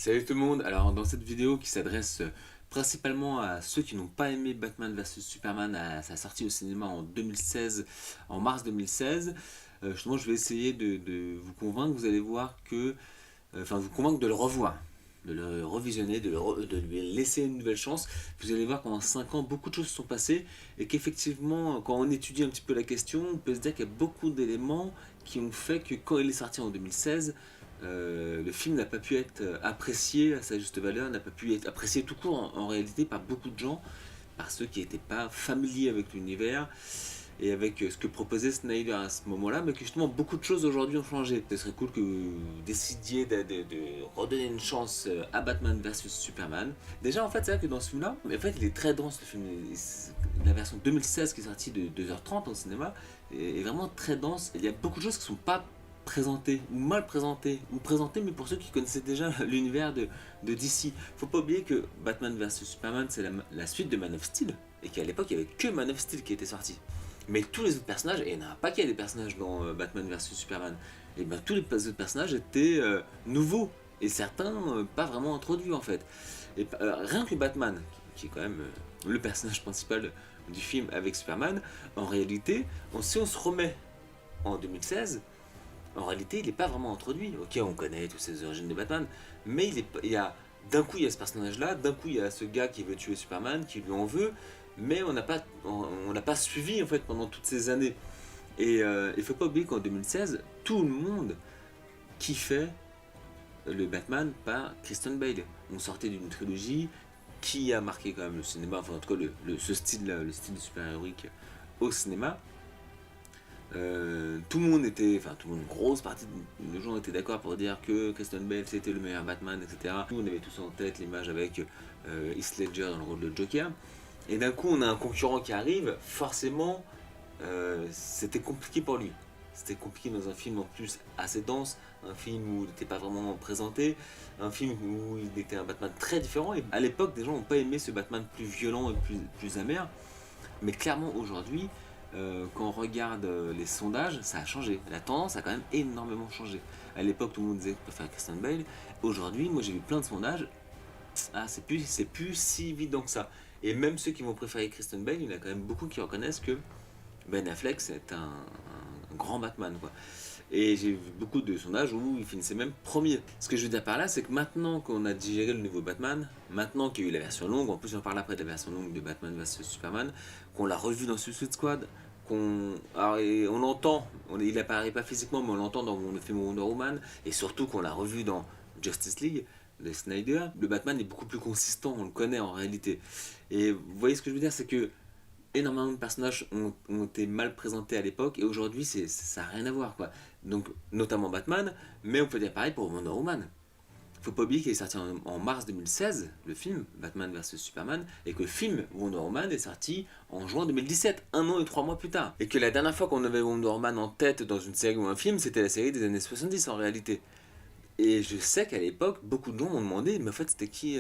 Salut tout le monde, alors dans cette vidéo qui s'adresse principalement à ceux qui n'ont pas aimé Batman vs Superman à sa sortie au cinéma en 2016, en mars 2016, justement je vais essayer de vous convaincre, vous allez voir que, enfin vous convaincre de le revoir, de le revisionner, de lui laisser une nouvelle chance. Vous allez voir qu'en 5 ans beaucoup de choses se sont passées et qu'effectivement quand on étudie un petit peu la question, on peut se dire qu'il y a beaucoup d'éléments qui ont fait que quand il est sorti en 2016, le film n'a pas pu être apprécié à sa juste valeur, n'a pas pu être apprécié tout court en réalité par beaucoup de gens, par ceux qui n'étaient pas familiers avec l'univers et avec ce que proposait Snyder à ce moment-là, mais que justement beaucoup de choses aujourd'hui ont changé. Ce serait cool que vous décidiez de redonner une chance à Batman vs Superman. Déjà en fait c'est vrai que dans ce film-là, en fait il est très dense le film. La version 2016 qui est sortie de 2h30 au cinéma est vraiment très dense. Il y a beaucoup de choses qui ne sont pas présenté ou mal présenté ou présenté mais pour ceux qui connaissaient déjà l'univers de DC. Faut pas oublier que Batman vs Superman c'est la suite de Man of Steel et qu'à l'époque il y avait que Man of Steel qui était sorti. Mais tous les autres personnages, et il n'y en a pas qu'il y a des personnages dans Batman vs Superman, et bien tous les autres personnages étaient nouveaux et certains pas vraiment introduits en fait. Et rien que Batman, qui est quand même le personnage principal du film avec Superman, en réalité, si on se remet en 2016, en réalité, il n'est pas vraiment introduit. Ok, on connaît toutes ces origines de Batman, mais il y a d'un coup il y a ce personnage-là, d'un coup il y a ce gars qui veut tuer Superman, qui lui en veut, mais on n'a pas suivi en fait pendant toutes ces années. Et il faut pas oublier qu'en 2016, tout le monde kiffait le Batman par Christian Bale. On sortait d'une trilogie qui a marqué quand même le cinéma, enfin en tout cas ce style-là, le style super-héroïque au cinéma. Tout le monde était, enfin tout le monde, une grosse partie de gens étaient d'accord pour dire que Christian Bale c'était le meilleur Batman, etc. Nous on avait tous en tête l'image avec Heath Ledger dans le rôle de Joker. Et d'un coup on a un concurrent qui arrive, forcément c'était compliqué pour lui. C'était compliqué dans un film en plus assez dense, un film où il n'était pas vraiment présenté, un film où il était un Batman très différent. Et à l'époque, des gens n'ont pas aimé ce Batman plus violent et plus amer. Mais clairement aujourd'hui, quand on regarde les sondages, ça a changé. La tendance a quand même énormément changé. À l'époque, tout le monde disait qu'on préfère Christian Bale. Aujourd'hui, moi j'ai vu plein de sondages. Ah, c'est plus si évident que ça. Et même ceux qui vont préférer Christian Bale, il y en a quand même beaucoup qui reconnaissent que Ben Affleck c'est un grand Batman, quoi. Et j'ai vu beaucoup de sondages où il finissait même premier. Ce que je veux dire par là, c'est que maintenant qu'on a digéré le nouveau Batman, maintenant qu'il y a eu la version longue, en plus on parle après de la version longue de Batman vs Superman, qu'on l'a revu dans Suicide Squad, on l'entend, il apparaît pas physiquement, mais on l'entend dans le film Wonder Woman, et surtout qu'on l'a revu dans Justice League de Snyder, le Batman est beaucoup plus consistant, on le connaît en réalité. Et vous voyez ce que je veux dire, c'est que énormément de personnages ont été mal présentés à l'époque et aujourd'hui ça n'a rien à voir, quoi. Donc notamment Batman, mais on peut dire pareil pour Wonder Woman. Faut pas oublier qu'il est sorti en mars 2016, le film Batman vs Superman, et que le film Wonder Woman est sorti en juin 2017, un an et 3 mois plus tard. Et que la dernière fois qu'on avait Wonder Woman en tête dans une série ou un film, c'était la série des années 70 en réalité. Et je sais qu'à l'époque, beaucoup de gens m'ont demandé, mais en fait c'était qui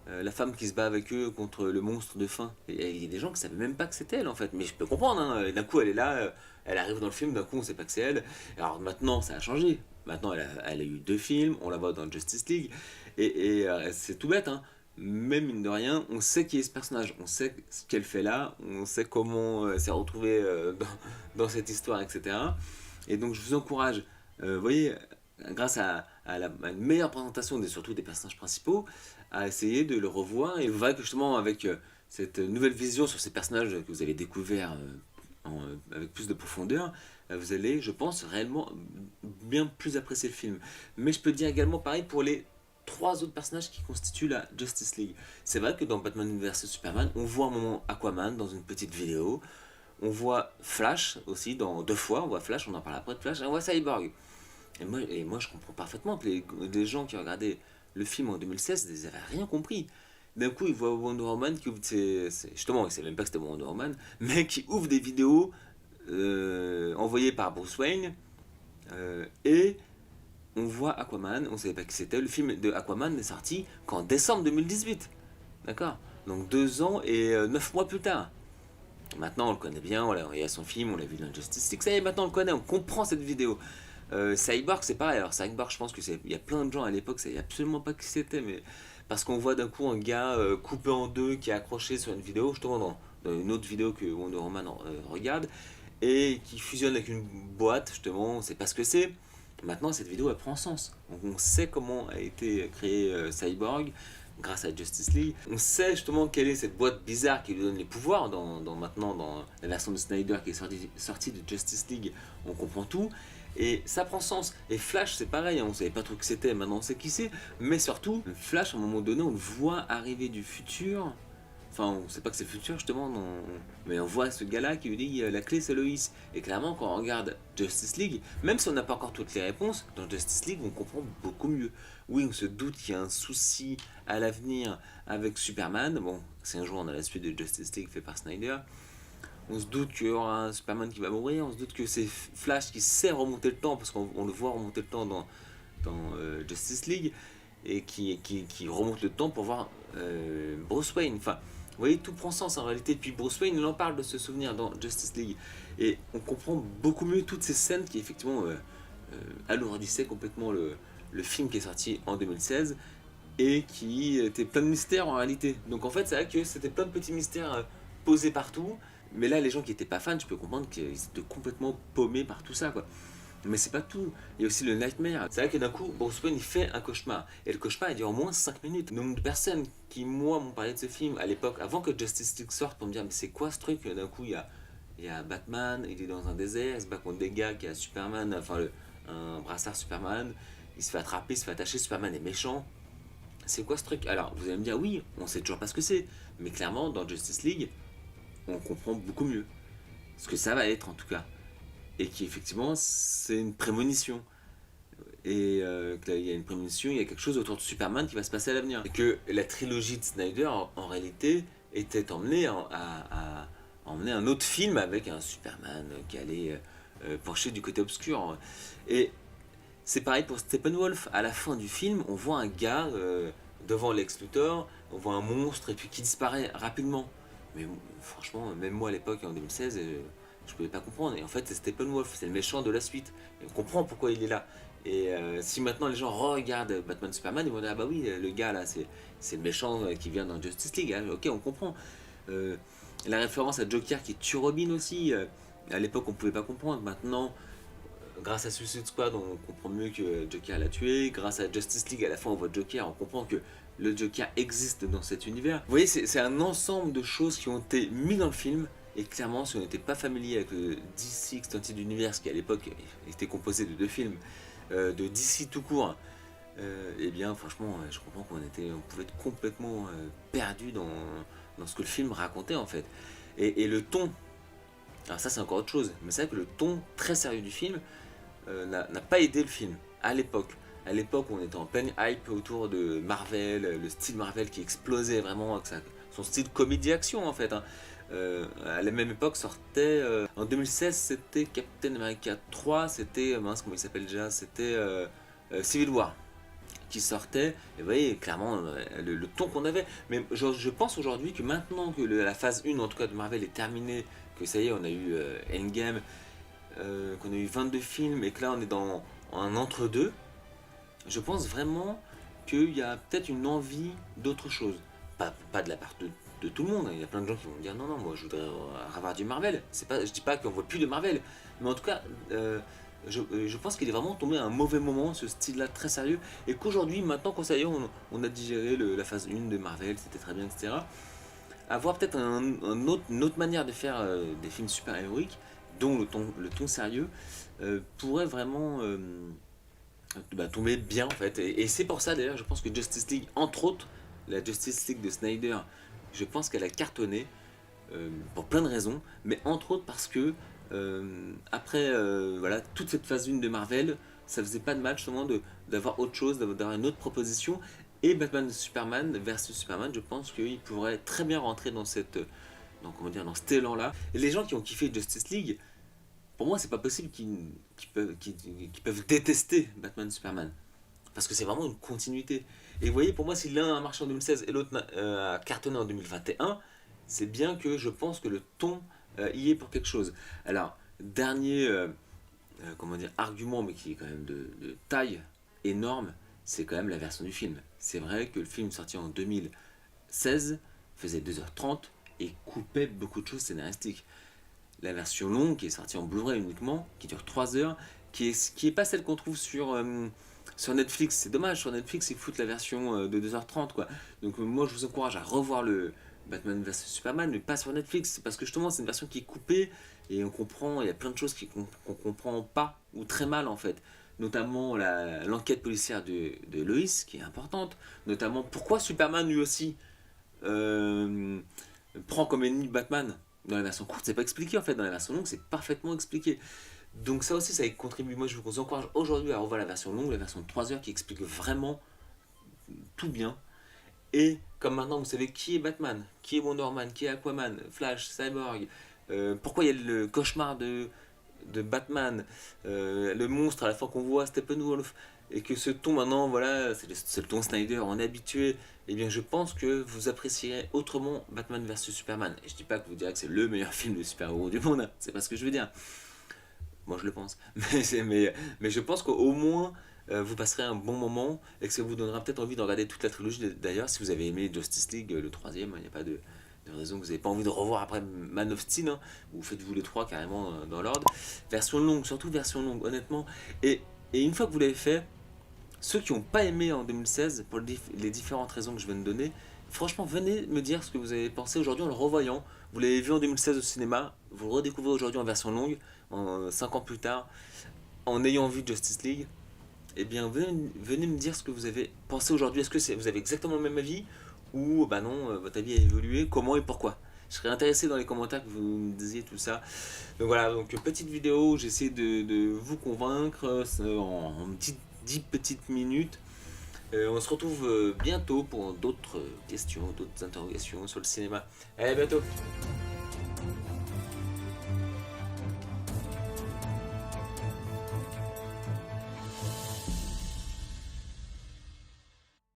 la femme qui se bat avec eux contre le monstre de fin. Et il y a des gens qui savaient même pas que c'était elle en fait. Mais je peux comprendre, hein. D'un coup elle est là, elle arrive dans le film, d'un coup on sait pas que c'est elle. Alors maintenant ça a changé. Maintenant elle a eu 2 films, on la voit dans Justice League. Et c'est tout bête, hein. Même mine de rien, on sait qui est ce personnage, on sait ce qu'elle fait là, on sait comment elle s'est retrouvée dans cette histoire, etc. Et donc je vous encourage, vous voyez, grâce à une meilleure présentation surtout des personnages principaux, à essayer de le revoir. Et vous verrez que justement avec cette nouvelle vision sur ces personnages que vous avez découvert avec plus de profondeur, vous allez, je pense, réellement bien plus apprécier le film. Mais je peux dire également pareil pour les 3 autres personnages qui constituent la Justice League. C'est vrai que dans Batman vs Superman, on voit un moment Aquaman dans une petite vidéo, on voit Flash aussi dans 2 fois, on voit Flash, on en parle après de Flash, et on voit Cyborg. Et moi je comprends parfaitement que les gens qui regardaient le film en 2016, ils n'avaient rien compris. D'un coup, ils voient Wonder Woman qui ouvre justement, ils ne savaient même pas que c'était Wonder Woman, mais qui ouvre des vidéos envoyées par Bruce Wayne, et on voit Aquaman, on ne savait pas qui c'était. Le film de Aquaman n'est sorti qu'en décembre 2018. D'accord. Donc 2 ans et 9 mois plus tard. Maintenant, on le connaît bien, il y a son film, on l'a vu dans Justice League, ça y est, maintenant on le connaît, on comprend cette vidéo. Cyborg, c'est pareil. Alors Cyborg, je pense que il y a plein de gens à l'époque, ça savait absolument pas qui c'était, mais parce qu'on voit d'un coup un gars coupé en deux qui est accroché sur une vidéo, justement dans une autre vidéo que Wonder Woman regarde, et qui fusionne avec une boîte, justement, on sait pas ce que c'est. Maintenant, cette vidéo, elle prend sens. Donc, on sait comment a été créé Cyborg grâce à Justice League. On sait justement quelle est cette boîte bizarre qui lui donne les pouvoirs maintenant dans la version de Snyder qui est sortie de Justice League. On comprend tout. Et ça prend sens. Et Flash, c'est pareil, hein, on savait pas trop qui c'était, maintenant on sait qui c'est. Mais surtout, Flash, à un moment donné, on le voit arriver du futur. Enfin, on sait pas que c'est le futur justement, mais on voit ce gars-là qui lui dit la clé c'est Loïs. Et clairement, quand on regarde Justice League, même si on n'a pas encore toutes les réponses, dans Justice League, on comprend beaucoup mieux. Oui, on se doute qu'il y a un souci à l'avenir avec Superman. Bon, c'est un jour on a la suite de Justice League fait par Snyder. On se doute qu'il y aura un Superman qui va mourir. On se doute que c'est Flash qui sait remonter le temps, parce qu'on le voit remonter le temps dans Justice League, et qui remonte le temps pour voir Bruce Wayne. Enfin, vous voyez, tout prend sens en réalité. Puis Bruce Wayne, il en parle de ce souvenir dans Justice League. Et on comprend beaucoup mieux toutes ces scènes qui, effectivement, alourdissaient complètement le film qui est sorti en 2016 et qui était plein de mystères en réalité. Donc en fait, c'est vrai que c'était plein de petits mystères posés partout. Mais là, les gens qui n'étaient pas fans, je peux comprendre qu'ils étaient complètement paumés par tout ça, quoi. Mais c'est pas tout. Il y a aussi le nightmare. C'est vrai que d'un coup, Bruce Wayne il fait un cauchemar. Et le cauchemar il dure au moins 5 minutes. Le nombre de personnes qui, moi, m'ont parlé de ce film à l'époque, avant que Justice League sorte, pour me dire, mais c'est quoi ce truc? D'un coup, il y a Batman, il est dans un désert, il se bat contre des gars qui a Superman, enfin un brassard Superman, il se fait attraper, il se fait attacher, Superman est méchant. C'est quoi ce truc? Alors, vous allez me dire, oui, on sait toujours pas ce que c'est. Mais clairement, dans Justice League, on comprend beaucoup mieux. Ce que ça va être, en tout cas. Et qui, effectivement, c'est une prémonition. Et il y a une prémonition, il y a quelque chose autour de Superman qui va se passer à l'avenir. Et que la trilogie de Snyder, en réalité, était emmenée à emmener un autre film avec un Superman qui allait pencher du côté obscur. Et c'est pareil pour Steppenwolf. À la fin du film, on voit un gars devant Lex Luthor, on voit un monstre et puis qui disparaît rapidement. Mais franchement, même moi à l'époque, en 2016, je pouvais pas comprendre. Et en fait, c'est Steppenwolf, c'est le méchant de la suite. Et on comprend pourquoi il est là. Et si maintenant les gens regardent Batman Superman, ils vont dire ah bah oui, le gars là, c'est le méchant qui vient dans Justice League. Hein. Ok, on comprend. Euh, la référence à Joker qui tue Robin aussi. À l'époque, on pouvait pas comprendre. Maintenant, grâce à Suicide Squad, on comprend mieux que Joker l'a tué. Grâce à Justice League, à la fin, on voit Joker, on comprend que le Joker existe dans cet univers. Vous voyez, c'est un ensemble de choses qui ont été mis dans le film. Et clairement, si on n'était pas familier avec le DC Extended Universe, qui à l'époque était composé de 2 films, de DC tout court, eh bien franchement, je comprends on pouvait être complètement perdu dans ce que le film racontait en fait. Et le ton, alors ça c'est encore autre chose, mais c'est vrai que le ton très sérieux du film n'a pas aidé le film à l'époque. À l'époque, on était en pleine hype autour de Marvel, le style Marvel qui explosait vraiment, avec son style comédie-action en fait. Hein. À la même époque sortait, en 2016 c'était Captain America 3, c'était, mince comment il s'appelle déjà, c'était Civil War qui sortait, et vous voyez clairement le ton qu'on avait. Mais je pense aujourd'hui que maintenant que la phase 1 en tout cas de Marvel est terminée, que ça y est on a eu Endgame, qu'on a eu 22 films et que là on est dans un entre-deux, je pense vraiment qu'il y a peut-être une envie d'autre chose. Pas de la part de tout le monde, hein. Il y a plein de gens qui vont me dire non, non, moi je voudrais avoir du Marvel. Je dis pas qu'on voit plus de Marvel, mais en tout cas, je pense qu'il est vraiment tombé à un mauvais moment, ce style-là très sérieux, et qu'aujourd'hui, maintenant qu'on ça y est, on a digéré la phase 1 de Marvel, c'était très bien, etc. Avoir peut-être une autre manière de faire des films super-héroïques, dont le ton sérieux, pourrait vraiment tomber bien en fait. Et c'est pour ça d'ailleurs, je pense que Justice League, entre autres, la Justice League de Snyder, je pense qu'elle a cartonné pour plein de raisons, mais entre autres parce que après voilà, toute cette phase 1 de Marvel, ça faisait pas de mal justement d'avoir autre chose, d'avoir une autre proposition. Et Batman Superman versus Superman, je pense qu'il pourrait très bien rentrer dans dans cet élan-là. Et les gens qui ont kiffé Justice League, pour moi, c'est pas possible qu'ils peuvent détester Batman Superman. Parce que c'est vraiment une continuité. Et vous voyez, pour moi, si l'un a marché en 2016 et l'autre a cartonné en 2021, c'est bien que je pense que le ton y est pour quelque chose. Alors, comment dire, argument, mais qui est quand même de taille énorme, c'est quand même la version du film. C'est vrai que le film sorti en 2016 faisait 2h30 et coupait beaucoup de choses scénaristiques. La version longue, qui est sortie en Blu-ray uniquement, qui dure 3 heures, qui est pas celle qu'on trouve sur Netflix. C'est dommage, sur Netflix, ils foutent la version de 2h30, quoi. Donc moi, je vous encourage à revoir le Batman vs Superman, mais pas sur Netflix, parce que justement, c'est une version qui est coupée, et on comprend, il y a plein de choses qu'on comprend pas, ou très mal, en fait. Notamment l'enquête policière de Lois, qui est importante. Notamment, pourquoi Superman, lui aussi, euh, prend comme ennemi Batman. Dans la version courte, c'est pas expliqué en fait. Dans la version longue, c'est parfaitement expliqué. Donc ça aussi, ça y contribue. Moi, je vous encourage aujourd'hui à revoir la version longue, la version de 3 heures qui explique vraiment tout bien. Et comme maintenant, vous savez qui est Batman, qui est Wonder Man, qui est Aquaman, Flash, Cyborg, pourquoi il y a le cauchemar de Batman, le monstre à la fin qu'on voit, Steppenwolf, et que ce ton maintenant, voilà, c'est le ton Snyder, on est habitué, eh bien je pense que vous apprécierez autrement Batman vs Superman. Et je dis pas que vous direz que c'est le meilleur film de super-héros du monde, hein, c'est pas ce que je veux dire. Moi je le pense. Mais je pense qu'au moins vous passerez un bon moment et que ça vous donnera peut-être envie de regarder toute la trilogie. D'ailleurs, si vous avez aimé Justice League, le troisième, il n'y a pas de raison que vous n'avez pas envie de revoir après Man of Steel, hein, ou faites-vous les trois carrément dans l'ordre. Version longue, surtout version longue, honnêtement. Et une fois que vous l'avez fait, ceux qui n'ont pas aimé en 2016, pour les différentes raisons que je viens de donner, franchement, venez me dire ce que vous avez pensé aujourd'hui en le revoyant. Vous l'avez vu en 2016 au cinéma, vous le redécouvrez aujourd'hui en version longue, 5 ans plus tard, en ayant vu Justice League. Eh bien, venez me dire ce que vous avez pensé aujourd'hui. Est-ce que vous avez exactement le même avis ou bah non, votre avis a évolué, comment et pourquoi? Je serais intéressé dans les commentaires que vous me disiez tout ça. Donc voilà, donc petite vidéo, j'essaie de vous convaincre en 10 petites minutes. On se retrouve bientôt pour d'autres questions, d'autres interrogations sur le cinéma. Allez, à bientôt!